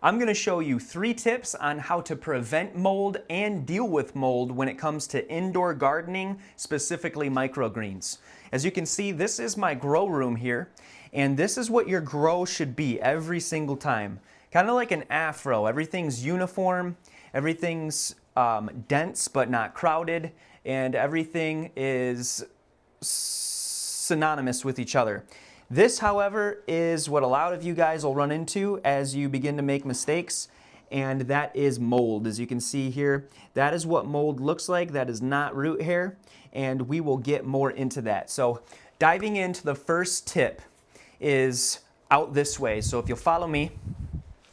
I'm going to show you 3 tips on how to prevent mold and deal with mold when it comes to indoor gardening, specifically microgreens. As you can see, this is my grow room here, and this is what your grow should be every single time. Kind of like an afro. Everything's uniform, everything's dense but not crowded, and everything is synonymous with each other. This, however, is what a lot of you guys will run into as you begin to make mistakes, and that is mold. As you can see here, that is what mold looks like. That is not root hair, and we will get more into that. So diving into the first tip is out this way. So if you'll follow me,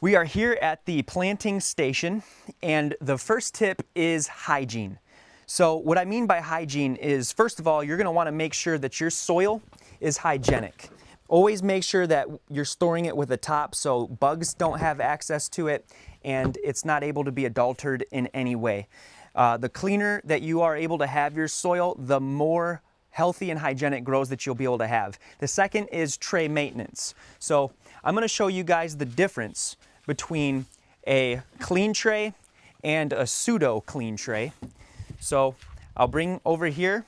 we are here at the planting station, and the first tip is hygiene. So what I mean by hygiene is, first of all, you're going to want to make sure that your soil is hygienic. Always make sure that you're storing it with a top so bugs don't have access to it and it's not able to be adulterated in any way. The cleaner that you are able to have your soil, the more healthy and hygienic grows that you'll be able to have. The second is tray maintenance. So I'm going to show you guys the difference between a clean tray and a pseudo clean tray. So I'll bring over here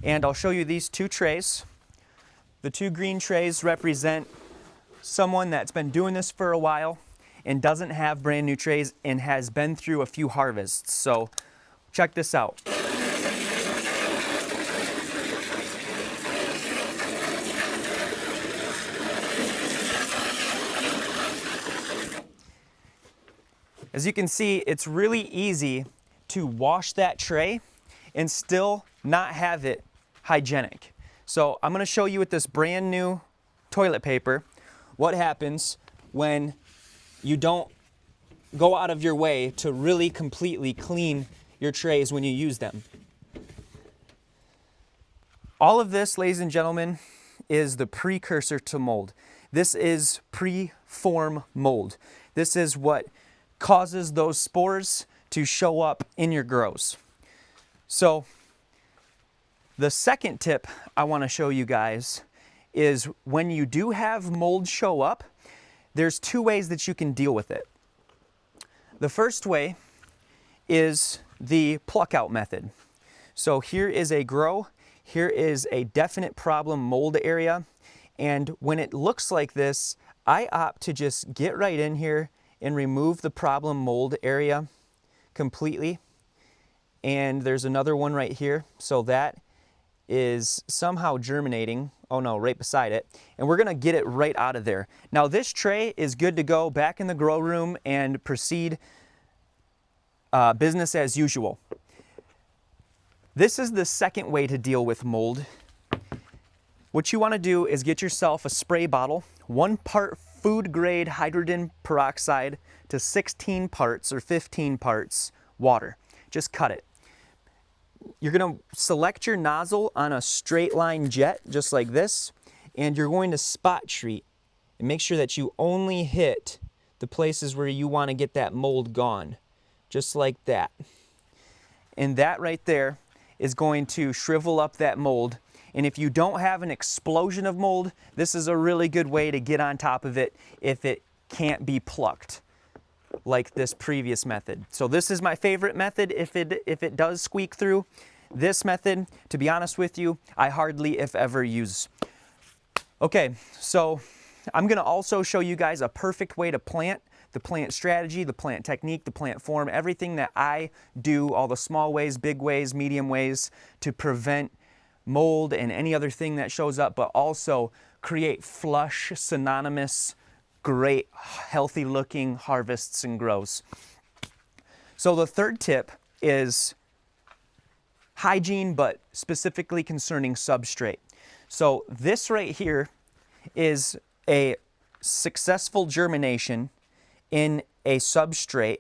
and I'll show you these 2 trays. The 2 green trays represent someone that's been doing this for a while and doesn't have brand new trays and has been through a few harvests. So check this out. As you can see, it's really easy to wash that tray and still not have it hygienic. So I'm going to show you with this brand new toilet paper what happens when you don't go out of your way to really completely clean your trays when you use them. All of this, ladies and gentlemen, is the precursor to mold. This is pre-form mold. This is what causes those spores to show up in your grows. So the second tip I want to show you guys is when you do have mold show up, there's 2 ways that you can deal with it. The first way is the pluck out method. So here is a grow, here is a definite problem mold area, and when it looks like this, I opt to just get right in here and remove the problem mold area completely. And there's another one right here, so that is somehow germinating. Oh no, right beside it. And we're gonna get it right out of there. Now this tray is good to go back in the grow room and proceed business as usual. This is the second way to deal with mold. What you wanna do is get yourself a spray bottle, 1 part food grade hydrogen peroxide to 16 parts or 15 parts water. Just cut it. You're going to select your nozzle on a straight line jet, just like this, and you're going to spot treat and make sure that you only hit the places where you want to get that mold gone, just like that. And that right there is going to shrivel up that mold. And if you don't have an explosion of mold, this is a really good way to get on top of it if it can't be plucked like this previous method. So this is my favorite method if it does squeak through. This method, to be honest with you, I hardly if ever use. Okay, so I'm going to also show you guys a perfect way to plant, the plant strategy, the plant technique, the plant form, everything that I do, all the small ways, big ways, medium ways to prevent mold and any other thing that shows up, but also create flush, synonymous, great, healthy looking harvests and grows. So the third tip is hygiene, but specifically concerning substrate. So this right here is a successful germination in a substrate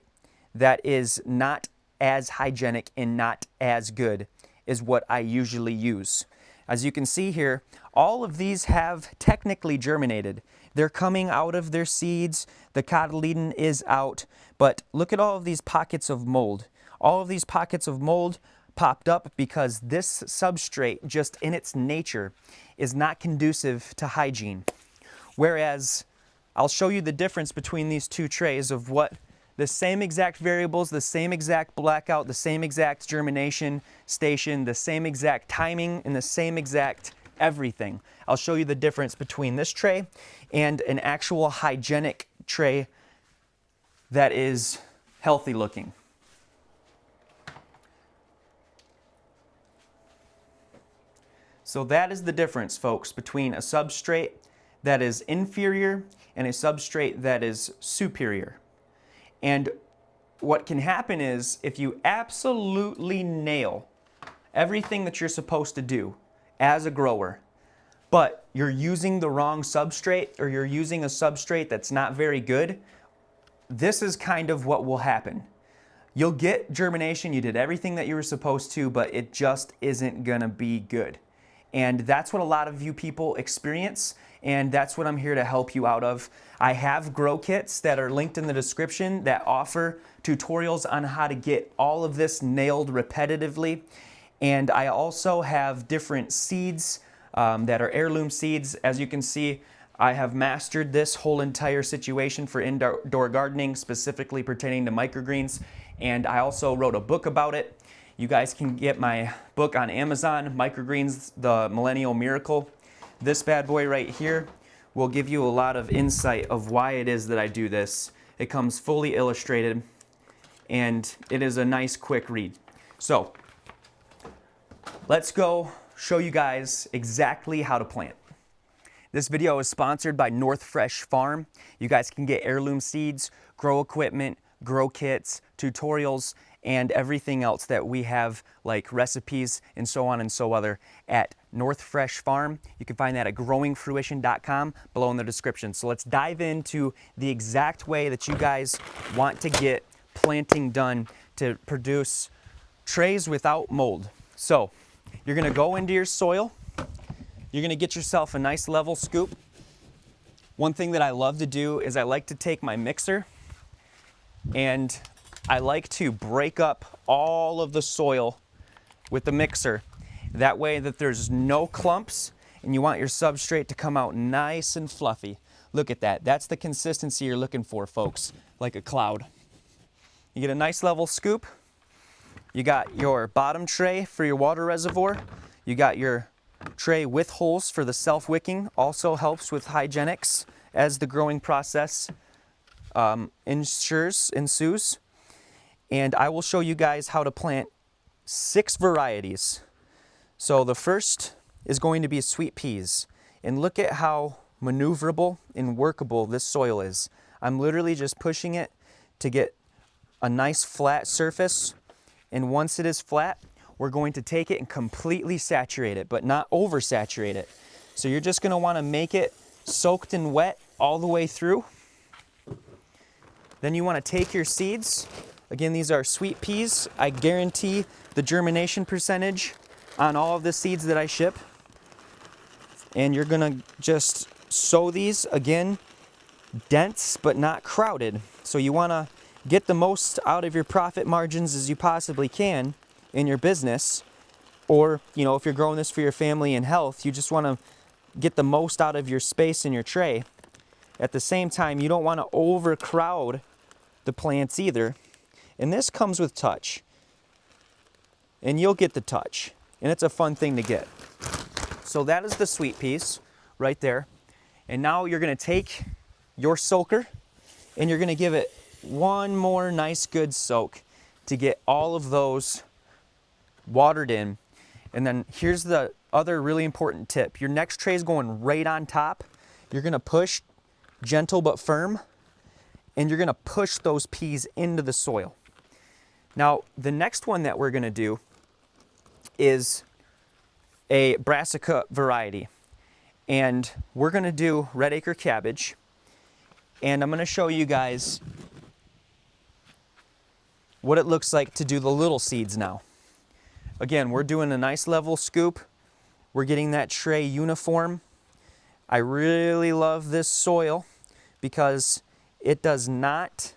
that is not as hygienic and not as good is what I usually use. As you can see here, all of these have technically germinated. They're coming out of their seeds, the cotyledon is out, but look at all of these pockets of mold. All of these pockets of mold popped up because this substrate, just in its nature, is not conducive to hygiene. Whereas I'll show you the difference between these two trays of what the same exact variables, the same exact blackout, the same exact germination station, the same exact timing, and the same exact everything. I'll show you the difference between this tray and an actual hygienic tray that is healthy looking. So that is the difference, folks, between a substrate that is inferior and a substrate that is superior. And what can happen is if you absolutely nail everything that you're supposed to do as a grower, but you're using the wrong substrate or you're using a substrate that's not very good, this is kind of what will happen. You'll get germination, you did everything that you were supposed to, but it just isn't gonna be good. And that's what a lot of you people experience, and that's what I'm here to help you out of. I have grow kits that are linked in the description that offer tutorials on how to get all of this nailed repetitively. And I also have different seeds that are heirloom seeds. As you can see, I have mastered this whole entire situation for indoor gardening, specifically pertaining to microgreens. And I also wrote a book about it. You guys can get my book on Amazon, Microgreens, The Millennial Miracle. This bad boy right here will give you a lot of insight of why it is that I do this. It comes fully illustrated, and it is a nice quick read. So let's go show you guys exactly how to plant. This video is sponsored by North Fresh Farm. You guys can get heirloom seeds, grow equipment, grow kits, tutorials, and everything else that we have, like recipes and so on and so other, at North Fresh Farm. You can find that at growingfruition.com below in the description. So let's dive into the exact way that you guys want to get planting done to produce trays without mold. So you're gonna go into your soil. You're gonna get yourself a nice level scoop. One thing that I love to do is I like to take my mixer and I like to break up all of the soil with the mixer. That way that there's no clumps, and you want your substrate to come out nice and fluffy. Look at that. That's the consistency you're looking for, folks, like a cloud. You get a nice level scoop. You got your bottom tray for your water reservoir. You got your tray with holes for the self-wicking. Also helps with hygienics as the growing process ensues. And I will show you guys how to plant 6 varieties. So the first is going to be sweet peas. And look at how maneuverable and workable this soil is. I'm literally just pushing it to get a nice flat surface. And once it is flat, we're going to take it and completely saturate it, but not oversaturate it. So you're just gonna wanna make it soaked and wet all the way through. Then you wanna take your seeds. Again, these are sweet peas. I guarantee the germination percentage on all of the seeds that I ship. And you're gonna just sow these, again, dense but not crowded. So you wanna get the most out of your profit margins as you possibly can in your business. Or, you know, if you're growing this for your family and health, you just wanna get the most out of your space in your tray. At the same time, you don't wanna overcrowd the plants either. And this comes with touch. And you'll get the touch. And it's a fun thing to get. So that is the sweet peas right there. And now you're gonna take your soaker and you're gonna give it one more nice good soak to get all of those watered in. And then here's the other really important tip. Your next tray is going right on top. You're gonna push gentle but firm, and you're gonna push those peas into the soil. Now, the next one that we're gonna do is a brassica variety. And we're gonna do red acre cabbage. And I'm gonna show you guys what it looks like to do the little seeds now. Again, we're doing a nice level scoop. We're getting that tray uniform. I really love this soil because it does not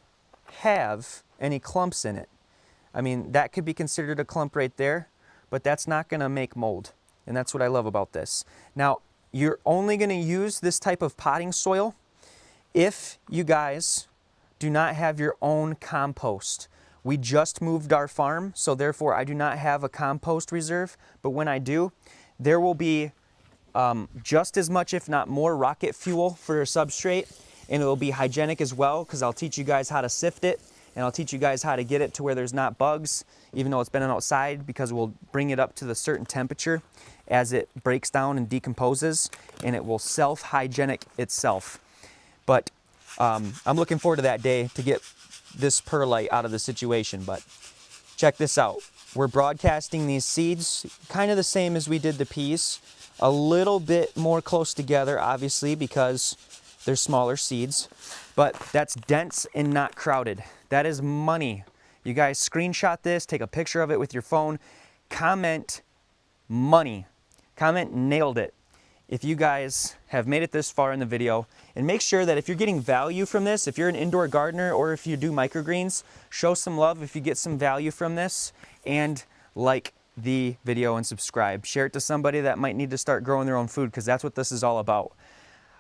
have any clumps in it. I mean, that could be considered a clump right there, but that's not gonna make mold. And that's what I love about this. Now, you're only gonna use this type of potting soil If you guys do not have your own compost, we just moved our farm, so therefore I do not have a compost reserve, but when I do, there will be just as much, if not more, rocket fuel for your substrate, and it will be hygienic as well, because I'll teach you guys how to sift it, and I'll teach you guys how to get it to where there's not bugs, even though it's been outside, because we'll bring it up to the certain temperature as it breaks down and decomposes, and it will self-hygienic itself. But I'm looking forward to that day to get this perlite out of the situation. But check this out. We're broadcasting these seeds kind of the same as we did the peas, a little bit more close together, obviously, because they're smaller seeds, but that's dense and not crowded. That is money. You guys screenshot this, take a picture of it with your phone, comment money, comment nailed it if you guys have made it this far in the video. And make sure that if you're getting value from this, if you're an indoor gardener or if you do microgreens, show some love if you get some value from this, and like the video and subscribe. Share it to somebody that might need to start growing their own food, because that's what this is all about.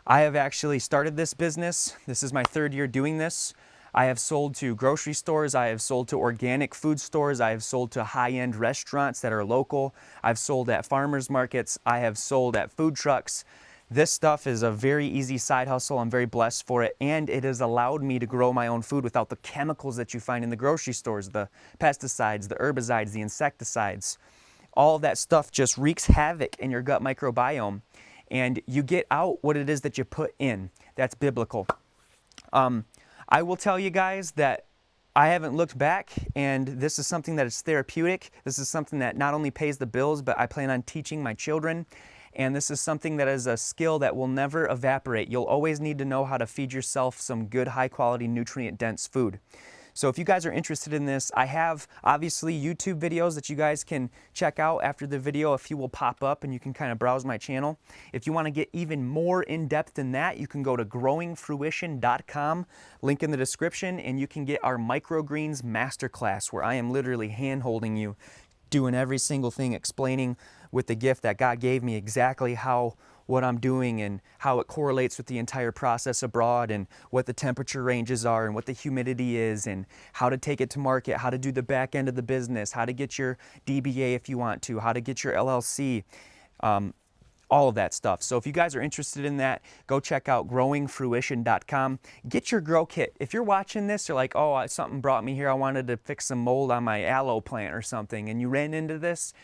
I have actually started this business. This is my 3rd year doing this. I have sold to grocery stores, I have sold to organic food stores, I have sold to high-end restaurants that are local, I've sold at farmers markets, I have sold at food trucks. This stuff is a very easy side hustle. I'm very blessed for it, and it has allowed me to grow my own food without the chemicals that you find in the grocery stores, the pesticides, the herbicides, the insecticides. All of that stuff just wreaks havoc in your gut microbiome, and you get out what it is that you put in. That's biblical. I will tell you guys that I haven't looked back, and this is something that is therapeutic. This is something that not only pays the bills, but I plan on teaching my children. And this is something that is a skill that will never evaporate. You'll always need to know how to feed yourself some good, high-quality, nutrient-dense food. So if you guys are interested in this, I have obviously YouTube videos that you guys can check out after the video. A few will pop up and you can kind of browse my channel. If you want to get even more in-depth than that, you can go to growingfruition.com, link in the description, and you can get our Microgreens Masterclass, where I am literally hand-holding you, doing every single thing, explaining with the gift that God gave me exactly how what I'm doing and how it correlates with the entire process abroad, and what the temperature ranges are and what the humidity is, and how to take it to market, how to do the back end of the business, how to get your DBA if you want to, how to get your LLC, all of that stuff. So if you guys are interested in that, go check out growingfruition.com. Get your grow kit. If you're watching this, you're like, oh, something brought me here. I wanted to fix some mold on my aloe plant or something, and you ran into this,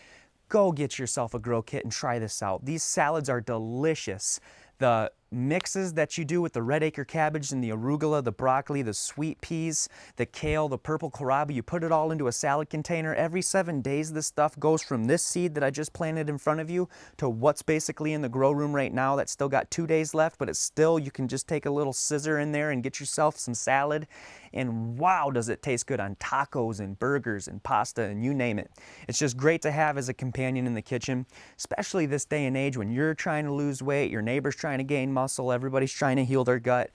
go get yourself a grow kit and try this out. These salads are delicious. The mixes that you do with the red acre cabbage and the arugula, the broccoli, the sweet peas, the kale, the purple kohlrabi, you put it all into a salad container. Every 7 days this stuff goes from this seed that I just planted in front of you to what's basically in the grow room right now that's still got 2 days left, but it's still, you can just take a little scissor in there and get yourself some salad, and wow, does it taste good on tacos and burgers and pasta and you name it. It's just great to have as a companion in the kitchen, especially this day and age when you're trying to lose weight, your neighbor's trying to gain muscle, everybody's trying to heal their gut.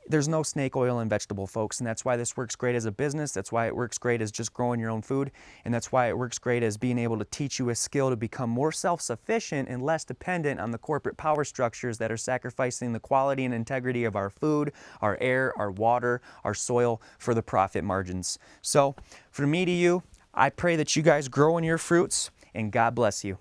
There's no snake oil in vegetable, folks, and that's why this works great as a business. That's why it works great as just growing your own food, and that's why it works great as being able to teach you a skill to become more self-sufficient and less dependent on the corporate power structures that are sacrificing the quality and integrity of our food, our air, our water, our soil for the profit margins. So from me to you, I pray that you guys grow in your fruits, and God bless you.